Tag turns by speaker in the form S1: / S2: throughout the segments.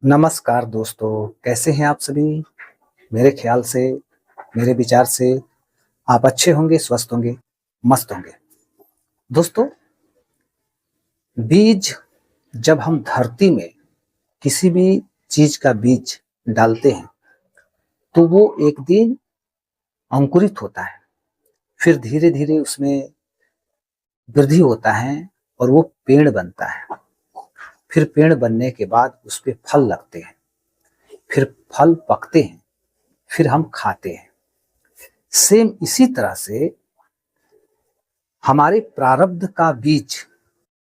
S1: नमस्कार दोस्तों, कैसे हैं आप सभी? मेरे ख्याल से, मेरे विचार से आप अच्छे होंगे, स्वस्थ होंगे, मस्त होंगे। दोस्तों, बीज जब हम धरती में किसी भी चीज का बीज डालते हैं, तो वो एक दिन अंकुरित होता है। फिर धीरे-धीरे उसमें वृद्धि होता है और वो पेड़ बनता है। फिर पेड़ बनने के बाद उस पे फल लगते हैं, फिर फल पकते हैं, फिर हम खाते हैं। सेम इसी तरह से हमारे प्रारब्ध का बीज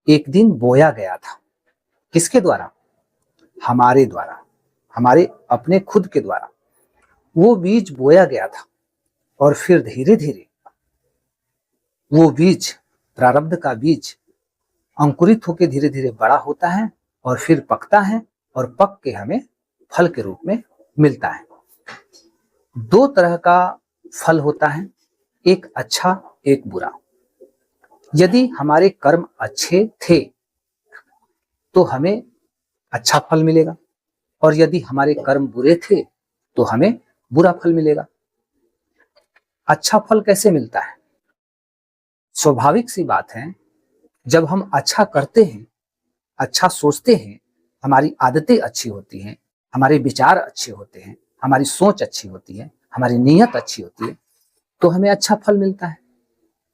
S1: एक दिन बोया गया था। किसके द्वारा? हमारे द्वारा, हमारे अपने खुद के द्वारा वो बीज बोया गया था। और फिर धीरे धीरे वो बीज, प्रारब्ध का बीज अंकुरित होकर धीरे धीरे बड़ा होता है और फिर पकता है और पक के हमें फल के रूप में मिलता है। दो तरह का फल होता है, एक अच्छा, एक बुरा। यदि हमारे कर्म अच्छे थे तो हमें अच्छा फल मिलेगा, और यदि हमारे कर्म बुरे थे तो हमें बुरा फल मिलेगा। अच्छा फल कैसे मिलता है? स्वाभाविक सी बात है, जब हम अच्छा करते हैं, अच्छा सोचते हैं, हमारी आदतें अच्छी होती हैं, हमारे विचार अच्छे होते हैं, हमारी सोच अच्छी होती है, हमारी नीयत अच्छी होती है, तो हमें अच्छा फल मिलता है।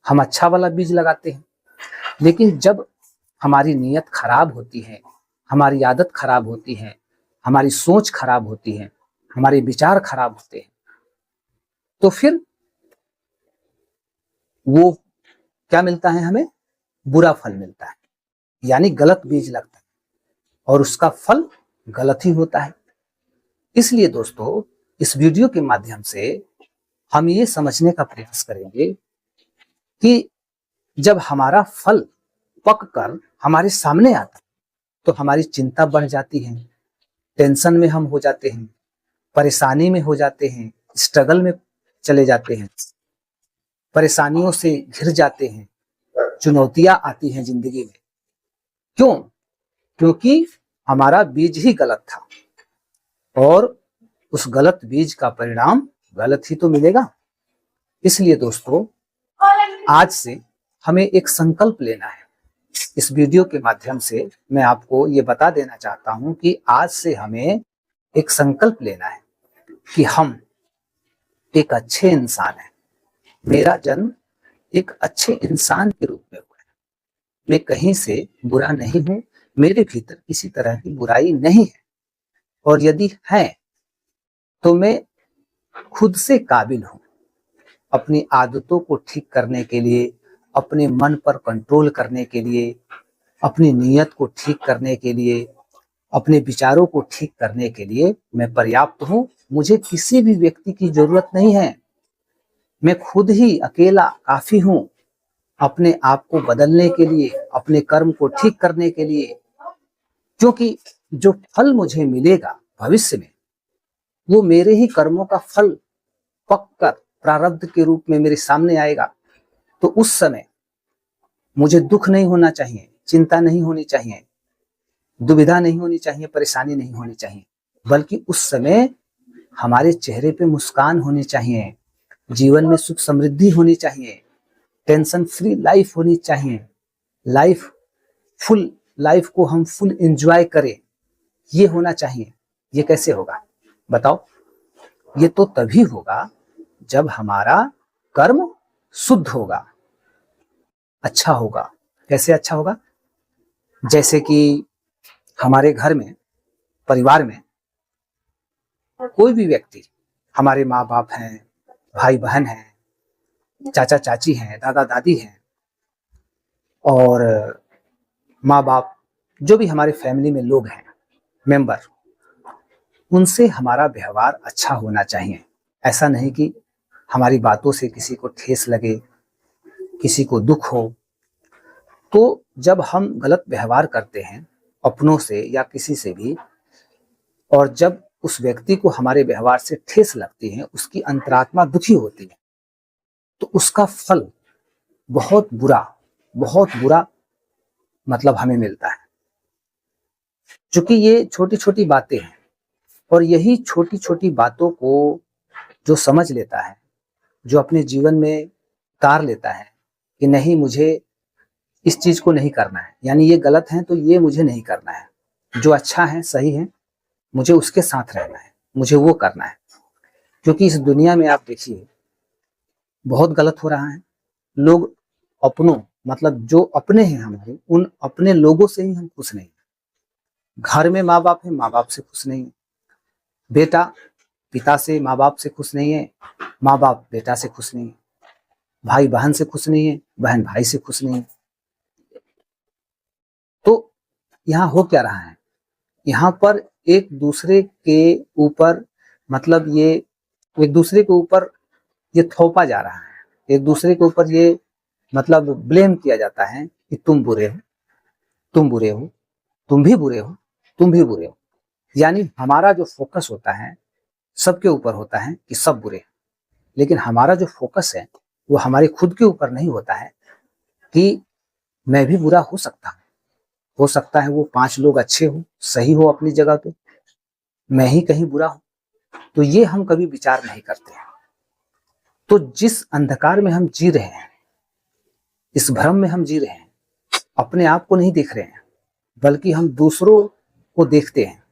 S1: हम अच्छा वाला बीज लगाते हैं। लेकिन जब हमारी नीयत खराब होती है, हमारी आदत खराब होती है, हमारी सोच खराब होती है, हमारे विचार खराब होते हैं, तो फिर वो क्या मिलता है? हमें बुरा फल मिलता है, यानी गलत बीज लगता है और उसका फल गलत ही होता है। इसलिए दोस्तों, इस वीडियो के माध्यम से हम ये समझने का प्रयास करेंगे कि जब हमारा फल पक कर हमारे सामने आता है तो हमारी चिंता बढ़ जाती है, टेंशन में हम हो जाते हैं, परेशानी में हो जाते हैं, स्ट्रगल में चले जाते हैं, परेशानियों से घिर जाते हैं, चुनौतियां आती हैं जिंदगी में। क्यों? क्योंकि हमारा बीज ही गलत था और उस गलत बीज का परिणाम गलत ही तो मिलेगा। इसलिए दोस्तों, आज से हमें एक संकल्प लेना है। इस वीडियो के माध्यम से मैं आपको ये बता देना चाहता हूं कि आज से हमें एक संकल्प लेना है कि हम एक अच्छे इंसान हैं। मेरा जन्म एक अच्छे इंसान के रूप में हुआ है। मैं कहीं से बुरा नहीं हूं, मेरे भीतर किसी तरह की बुराई नहीं है, और यदि है तो मैं खुद से काबिल हूं अपनी आदतों को ठीक करने के लिए, अपने मन पर कंट्रोल करने के लिए, अपनी नीयत को ठीक करने के लिए, अपने विचारों को ठीक करने के लिए मैं पर्याप्त हूं। मुझे किसी भी व्यक्ति की जरूरत नहीं है। मैं खुद ही अकेला काफी हूं अपने आप को बदलने के लिए, अपने कर्म को ठीक करने के लिए। क्योंकि जो फल मुझे मिलेगा भविष्य में, वो मेरे ही कर्मों का फल पक कर प्रारब्ध के रूप में मेरे सामने आएगा। तो उस समय मुझे दुख नहीं होना चाहिए, चिंता नहीं होनी चाहिए, दुविधा नहीं होनी चाहिए, परेशानी नहीं होनी चाहिए, बल्कि उस समय हमारे चेहरे पे मुस्कान होनी चाहिए, जीवन में सुख समृद्धि होनी चाहिए, टेंशन फ्री लाइफ होनी चाहिए, लाइफ फुल, लाइफ को हम फुल एंजॉय करें, ये होना चाहिए। ये कैसे होगा बताओ? ये तो तभी होगा जब हमारा कर्म शुद्ध होगा, अच्छा होगा। कैसे अच्छा होगा? जैसे कि हमारे घर में, परिवार में कोई भी व्यक्ति, हमारे माँ बाप हैं, भाई बहन हैं, चाचा चाची हैं, दादा दादी हैं, और माँ बाप, जो भी हमारे फैमिली में लोग हैं, मेंबर, उनसे हमारा व्यवहार अच्छा होना चाहिए। ऐसा नहीं कि हमारी बातों से किसी को ठेस लगे, किसी को दुख हो। तो जब हम गलत व्यवहार करते हैं अपनों से या किसी से भी, और जब उस व्यक्ति को हमारे व्यवहार से ठेस लगती है, उसकी अंतरात्मा दुखी होती है, तो उसका फल बहुत बुरा, बहुत बुरा मतलब हमें मिलता है। क्योंकि ये छोटी छोटी बातें हैं, और यही छोटी छोटी बातों को जो समझ लेता है, जो अपने जीवन में उतार लेता है कि नहीं, मुझे इस चीज को नहीं करना है, यानी ये गलत है तो ये मुझे नहीं करना है, जो अच्छा है सही है मुझे उसके साथ रहना है, मुझे वो करना है। क्योंकि इस दुनिया में आप देखिए बहुत गलत हो रहा है। लोग अपनों, मतलब जो अपने हैं हमारे, उन अपने लोगों से ही हम खुश नहीं। घर में माँ बाप है, माँ बाप से खुश नहीं है। बेटा पिता से, माँ बाप से खुश नहीं है। माँ बाप बेटा से खुश नहीं है। भाई बहन से खुश नहीं है, बहन भाई से खुश नहीं है। तो यहाँ हो क्या रहा है, यहाँ पर एक दूसरे के ऊपर, मतलब ये एक दूसरे के ऊपर ये थोपा जा रहा है, एक दूसरे के ऊपर ये मतलब ब्लेम किया जाता है कि तुम बुरे हो, तुम बुरे हो, तुम भी बुरे हो, तुम भी बुरे हो। यानी हमारा जो फोकस होता है सबके ऊपर होता है कि सब बुरे हैं, लेकिन हमारा जो फोकस है वो हमारे खुद के ऊपर नहीं होता है कि मैं भी बुरा हो सकता है वो 5 लोग अच्छे हो, सही हो अपनी जगह पे, मैं ही कहीं बुरा हूं। तो ये हम कभी विचार नहीं करते हैं। तो जिस अंधकार में हम जी रहे हैं, इस भ्रम में हम जी रहे हैं, अपने आप को नहीं देख रहे हैं, बल्कि हम दूसरों को देखते हैं,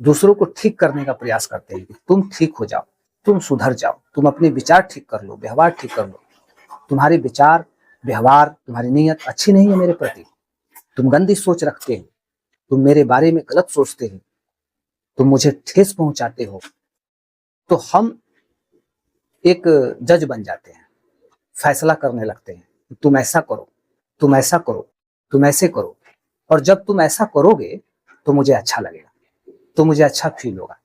S1: दूसरों को ठीक करने का प्रयास करते हैं कि तुम ठीक हो जाओ, तुम सुधर जाओ, तुम अपने विचार ठीक कर लो, व्यवहार ठीक कर लो, तुम्हारे विचार व्यवहार, तुम्हारी नीयत अच्छी नहीं है मेरे प्रति, तुम गंदी सोच रखते हो, तुम मेरे बारे में गलत सोचते हो, तुम मुझे ठेस पहुंचाते हो। तो हम एक जज बन जाते हैं, फैसला करने लगते हैं, तुम ऐसा करो, तुम ऐसा करो, तुम ऐसे करो, और जब तुम ऐसा करोगे तो मुझे अच्छा लगेगा, तो मुझे अच्छा फील होगा।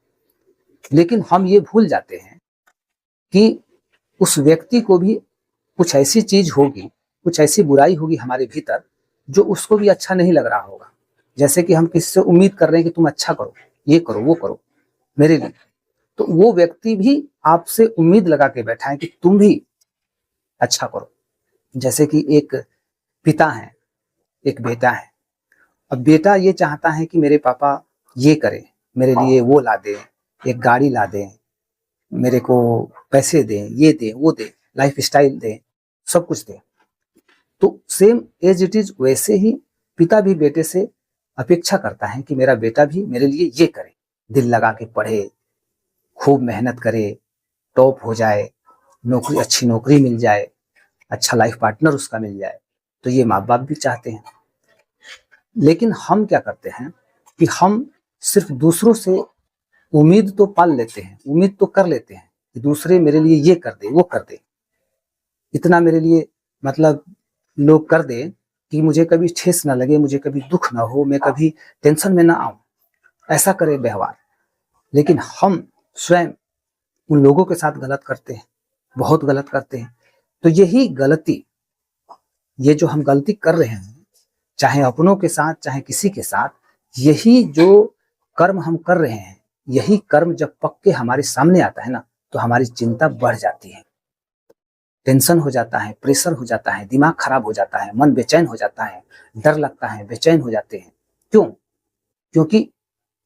S1: लेकिन हम ये भूल जाते हैं कि उस व्यक्ति को भी कुछ ऐसी चीज होगी, कुछ ऐसी बुराई होगी हमारे भीतर जो उसको भी अच्छा नहीं लग रहा होगा। जैसे कि हम किसी से उम्मीद कर रहे हैं कि तुम अच्छा करो, ये करो, वो करो मेरे लिए, तो वो व्यक्ति भी आपसे उम्मीद लगा के बैठा है कि तुम भी अच्छा करो। जैसे कि एक पिता है, एक बेटा है। अब बेटा ये चाहता है कि मेरे पापा ये करें, मेरे लिए वो ला दे, एक गाड़ी ला दे, मेरे को पैसे दें, ये दे, वो दे, लाइफ स्टाइल दे, सब कुछ दे। तो सेम एज इट इज वैसे ही पिता भी बेटे से अपेक्षा करता है कि मेरा बेटा भी मेरे लिए ये करे, दिल लगा के पढ़े, खूब मेहनत करे, टॉप हो जाए, नौकरी, अच्छी नौकरी मिल जाए, अच्छा लाइफ पार्टनर उसका मिल जाए। तो ये माँ बाप भी चाहते हैं। लेकिन हम क्या करते हैं कि हम सिर्फ दूसरों से उम्मीद तो पाल लेते हैं, उम्मीद तो कर लेते हैं कि दूसरे मेरे लिए ये कर दे, वो कर दे, इतना मेरे लिए मतलब लोग कर दे कि मुझे कभी ठेस ना लगे, मुझे कभी दुख ना हो, मैं कभी टेंशन में ना आऊं, ऐसा करे व्यवहार। लेकिन हम स्वयं उन लोगों के साथ गलत करते हैं, बहुत गलत करते हैं। तो यही गलती, ये जो हम गलती कर रहे हैं, चाहे अपनों के साथ चाहे किसी के साथ, यही जो कर्म हम कर रहे हैं, यही कर्म जब पक के हमारे सामने आता है ना, तो हमारी चिंता बढ़ जाती है, टेंशन हो जाता है, प्रेशर हो जाता है, दिमाग खराब हो जाता है, मन बेचैन हो जाता है, डर लगता है, बेचैन हो जाते हैं। क्यों? क्योंकि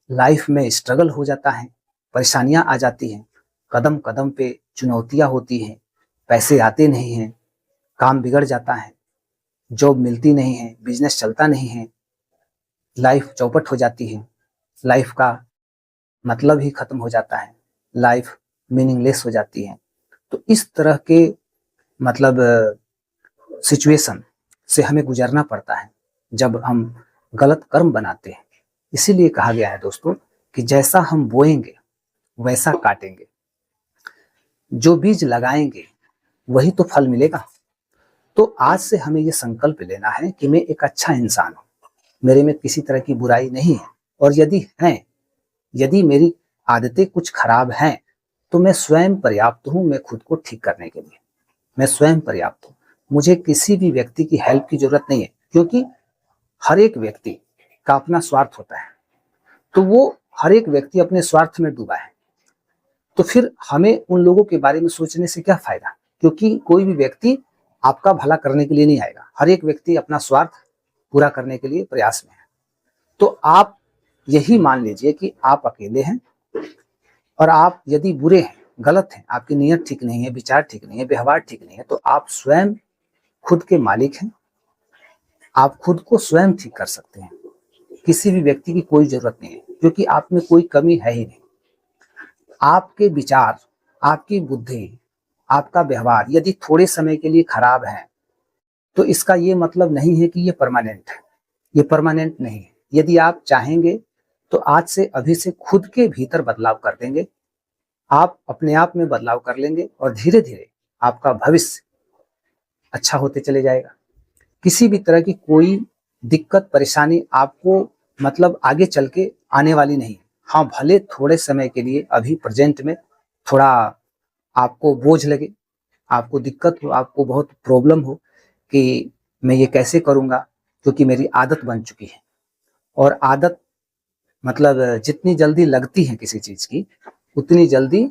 S1: लाइफ में स्ट्रगल हो जाता है, परेशानियां आ जाती हैं, कदम कदम पे चुनौतियां होती हैं, पैसे आते नहीं हैं, काम बिगड़ जाता है, जॉब मिलती नहीं है, बिजनेस चलता नहीं है, लाइफ चौपट हो जाती है, लाइफ का मतलब ही खत्म हो जाता है, लाइफ मीनिंगलेस हो जाती है। तो इस तरह के मतलब सिचुएशन से हमें गुजरना पड़ता है जब हम गलत कर्म बनाते हैं। इसीलिए कहा गया है दोस्तों कि जैसा हम बोएंगे वैसा काटेंगे, जो बीज लगाएंगे वही तो फल मिलेगा। तो आज से हमें ये संकल्प लेना है कि मैं एक अच्छा इंसान हूं, मेरे में किसी तरह की बुराई नहीं है, और यदि है, यदि मेरी आदतें कुछ खराब हैं, तो मैं स्वयं पर्याप्त हूं, मैं खुद को ठीक करने के लिए मैं स्वयं पर्याप्त हूं। मुझे किसी भी व्यक्ति की हेल्प की जरूरत नहीं है, क्योंकि हर एक व्यक्ति का अपना स्वार्थ होता है। तो वो हर एक व्यक्ति अपने स्वार्थ में डूबा है, तो फिर हमें उन लोगों के बारे में सोचने से क्या फायदा, क्योंकि कोई भी व्यक्ति आपका भला करने के लिए नहीं आएगा, हर एक व्यक्ति अपना स्वार्थ पूरा करने के लिए प्रयास में है। तो आप यही मान लीजिए कि आप अकेले हैं और आप यदि बुरे हैं, गलत हैं, आपकी नीयत ठीक नहीं है, विचार ठीक नहीं है, व्यवहार ठीक नहीं है, तो आप स्वयं खुद के मालिक हैं। आप खुद को स्वयं ठीक कर सकते हैं, किसी भी व्यक्ति की कोई जरूरत नहीं है, क्योंकि आप में कोई कमी है ही नहीं। आपके विचार, आपकी बुद्धि, आपका व्यवहार यदि थोड़े समय के लिए खराब है तो इसका ये मतलब नहीं है कि ये परमानेंट है। ये परमानेंट नहीं है। यदि आप चाहेंगे तो आज से, अभी से खुद के भीतर बदलाव कर देंगे, आप अपने आप में बदलाव कर लेंगे और धीरे धीरे आपका भविष्य अच्छा होते चले जाएगा। किसी भी तरह की कोई दिक्कत परेशानी आपको मतलब आगे चल के आने वाली नहीं है। हाँ, भले थोड़े समय के लिए अभी प्रेजेंट में थोड़ा आपको बोझ लगे, आपको दिक्कत हो, आपको बहुत प्रॉब्लम हो कि मैं ये कैसे करूँगा, क्योंकि मेरी आदत बन चुकी है। और आदत मतलब जितनी जल्दी लगती है किसी चीज़ की, उतनी जल्दी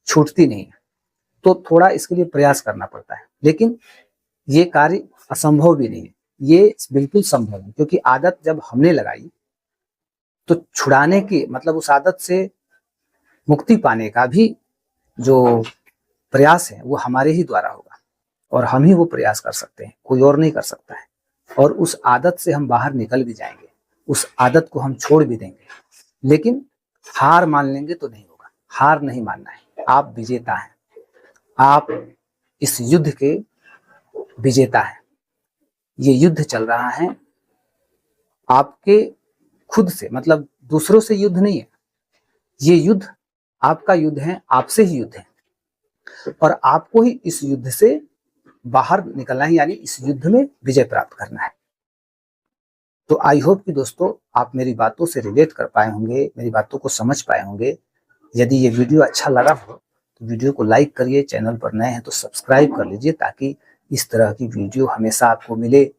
S1: छूटती नहीं है। तो थोड़ा इसके लिए प्रयास करना पड़ता है, लेकिन ये कार्य असंभव भी नहीं है, ये बिल्कुल संभव है। क्योंकि आदत जब हमने लगाई तो छुड़ाने की मतलब उस आदत से मुक्ति पाने का भी जो प्रयास है वो हमारे ही द्वारा होगा, और हम ही वो प्रयास कर सकते हैं, कोई और नहीं कर सकता है। और उस आदत से हम बाहर निकल भी जाएंगे, उस आदत को हम छोड़ भी देंगे, लेकिन हार मान लेंगे तो नहीं होगा। हार नहीं मानना है। आप विजेता हैं, आप इस युद्ध के विजेता हैं। ये युद्ध चल रहा है आपके खुद से, मतलब दूसरों से युद्ध नहीं है। ये युद्ध आपका युद्ध है, आपसे ही युद्ध है, और आपको ही इस युद्ध से बाहर निकलना है, यानी इस युद्ध में विजय प्राप्त करना है। तो आई होप कि दोस्तों आप मेरी बातों से रिलेट कर पाए होंगे, मेरी बातों को समझ पाए होंगे। यदि ये वीडियो अच्छा लगा हो तो वीडियो को लाइक करिए, चैनल पर नए हैं तो सब्सक्राइब कर लीजिए, ताकि इस तरह की वीडियो हमेशा आपको मिले,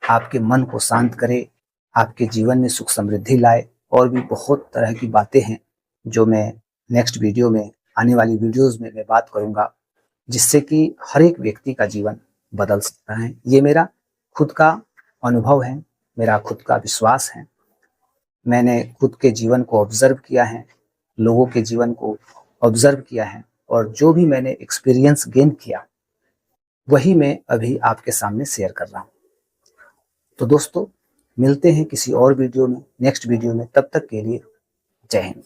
S1: आपके मन को शांत करे, आपके जीवन में सुख समृद्धि लाए। और भी बहुत तरह की बातें हैं जो मैं नेक्स्ट वीडियो में, आने वाली वीडियोज़ में मैं बात करूँगा, जिससे कि हर एक व्यक्ति का जीवन बदल सकता है। ये मेरा खुद का अनुभव है, मेरा खुद का विश्वास है। मैंने खुद के जीवन को ऑब्जर्व किया है, लोगों के जीवन को ऑब्जर्व किया है, और जो भी मैंने एक्सपीरियंस गेन किया वही मैं अभी आपके सामने शेयर कर रहा हूँ। तो दोस्तों मिलते हैं किसी और वीडियो में, नेक्स्ट वीडियो में। तब तक के लिए जय हिंद।